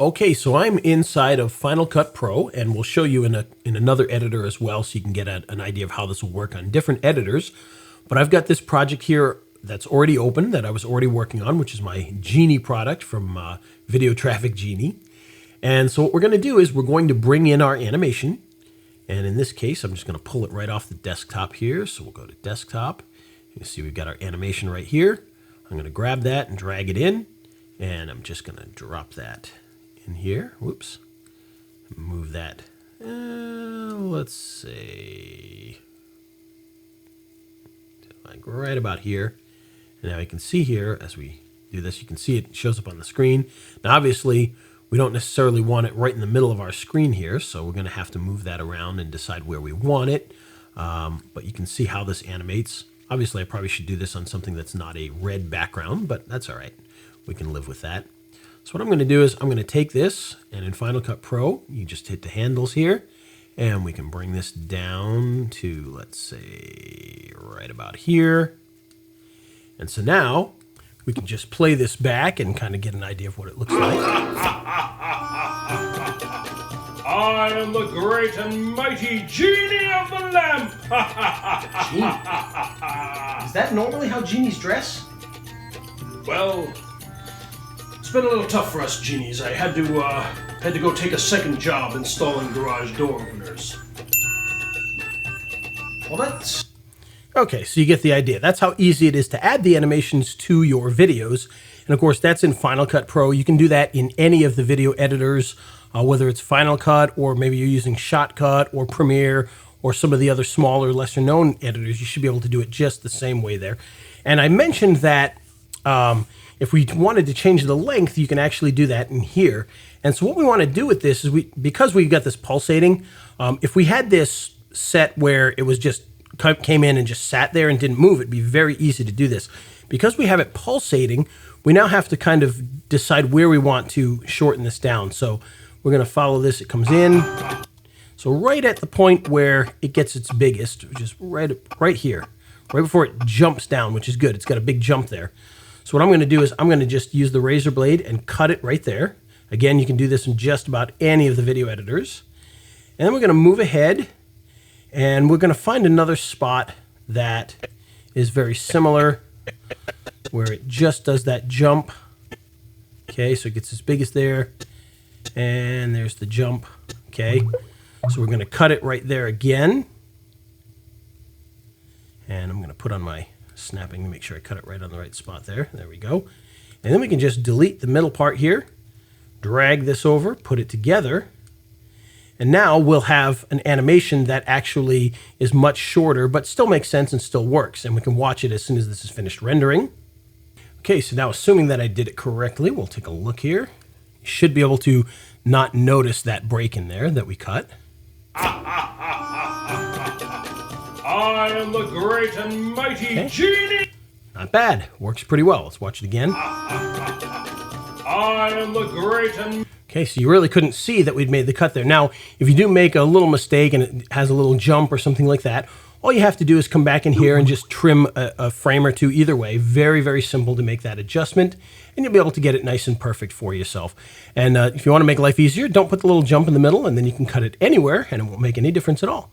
Okay, so I'm inside of Final Cut Pro, and we'll show you in another editor as well, so you can get an idea of how this will work on different editors. But I've got this project here that's already open that I was already working on, which is my Genie product from Video Traffic Genie. And so what we're going to do is we're going to bring in our animation. And in this case, I'm just going to pull it right off the desktop here. So we'll go to Desktop. You can see we've got our animation right here. I'm going to grab that and drag it in. And I'm just going to drop that in here. Whoops. Move that. Let's say like right about here. And now you can see here as we do this, you can see it shows up on the screen. Now obviously we don't necessarily want it right in the middle of our screen here, so we're going to have to move that around and decide where we want it. But you can see how this animates. Obviously I probably should do this on something that's not a red background, but that's all right. We can live with that. So what I'm going to do is I'm going to take this, and in Final Cut Pro, you just hit the handles here, and we can bring this down to, let's say, right about here. And so now we can just play this back and kind of get an idea of what it looks like. I am the great and mighty Genie of the Lamp! Genie? Is that normally how genies dress? Well, it's been a little tough for us genies. I had to go take a second job installing garage door openers. Well, that's... Okay, so you get the idea. That's how easy it is to add the animations to your videos. And of course, that's in Final Cut Pro. You can do that in any of the video editors, whether it's Final Cut or maybe you're using Shotcut or Premiere or some of the other smaller, lesser known editors. You should be able to do it just the same way there. And I mentioned that if we wanted to change the length, you can actually do that in here. And so what we want to do with this is because we've got this pulsating, if we had this set where it was just came in and just sat there and didn't move, it'd be very easy to do this. Because we have it pulsating, we now have to kind of decide where we want to shorten this down. So we're going to follow this. It comes in. So right at the point where it gets its biggest, which is right here, right before it jumps down, which is good. It's got a big jump there. So what I'm going to do is I'm going to just use the razor blade and cut it right there. Again, you can do this in just about any of the video editors. And then we're going to move ahead, and we're going to find another spot that is very similar, where it just does that jump. Okay, so it gets as big as there, and there's the jump. Okay, so we're going to cut it right there again. And I'm going to put on my snapping to make sure I cut it right on the right spot there. There we go. And then we can just delete the middle part here, drag this over, put it together, and now we'll have an animation that actually is much shorter, but still makes sense and still works. And we can watch it as soon as this is finished rendering. Okay, so now assuming that I did it correctly, we'll take a look here. You should be able to not notice that break in there that we cut. I am the great and mighty Genie! Not bad. Works pretty well. Let's watch it again. I am the great and... Okay, so you really couldn't see that we'd made the cut there. Now, if you do make a little mistake and it has a little jump or something like that, all you have to do is come back in here and just trim a frame or two either way. Very, very simple to make that adjustment, and you'll be able to get it nice and perfect for yourself. And if you want to make life easier, don't put the little jump in the middle, and then you can cut it anywhere, and it won't make any difference at all.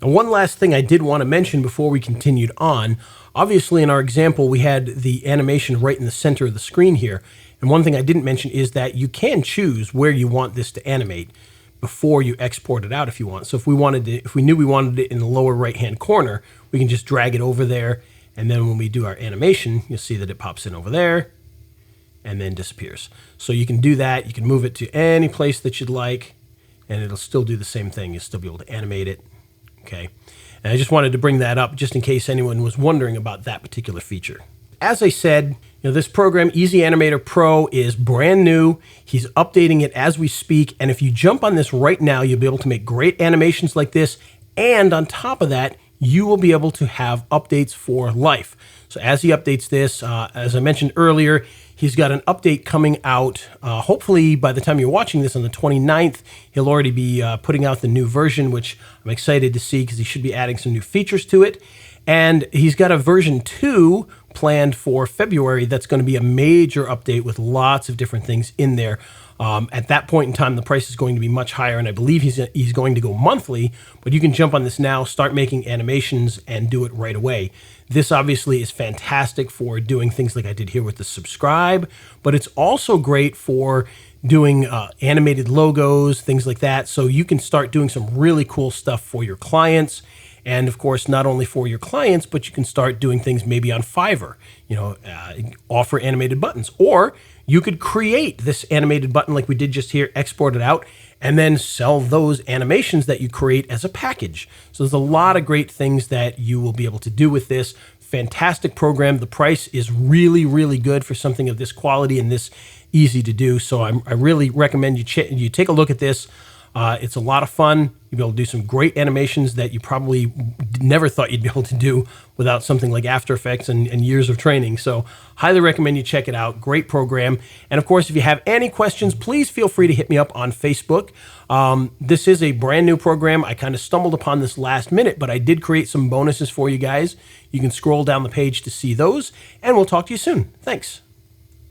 And one last thing I did want to mention before we continued on, obviously in our example, we had the animation right in the center of the screen here. And one thing I didn't mention is that you can choose where you want this to animate before you export it out if you want. So if we knew we wanted it in the lower right-hand corner, we can just drag it over there. And then when we do our animation, you'll see that it pops in over there and then disappears. So you can do that. You can move it to any place that you'd like, and it'll still do the same thing. You'll still be able to animate it. Okay. And I just wanted to bring that up just in case anyone was wondering about that particular feature. As I said, this program, Easy Animator Pro, is brand new. He's updating it as we speak. And if you jump on this right now, you'll be able to make great animations like this. And on top of that, you will be able to have updates for life. So as he updates this, as I mentioned earlier, he's got an update coming out. Hopefully by the time you're watching this on the 29th, he'll already be putting out the new version, which I'm excited to see because he should be adding some new features to it. And he's got a version 2 planned for February that's going to be a major update with lots of different things in there. At that point in time, the price is going to be much higher, and I believe he's going to go monthly, but you can jump on this now, start making animations, and do it right away. This obviously is fantastic for doing things like I did here with the subscribe, but it's also great for doing animated logos, things like that, so you can start doing some really cool stuff for your clients. And of course, not only for your clients, but you can start doing things maybe on Fiverr, offer animated buttons, or you could create this animated button like we did just here, export it out, and then sell those animations that you create as a package. So there's a lot of great things that you will be able to do with this. Fantastic program. The price is really, really good for something of this quality and this easy to do. So I really recommend you take a look at this. It's a lot of fun. You'll be able to do some great animations that you probably never thought you'd be able to do without something like After Effects and years of training. So highly recommend you check it out. Great program. And of course, if you have any questions, please feel free to hit me up on Facebook. This is a brand new program. I kind of stumbled upon this last minute, but I did create some bonuses for you guys. You can scroll down the page to see those, and we'll talk to you soon. Thanks.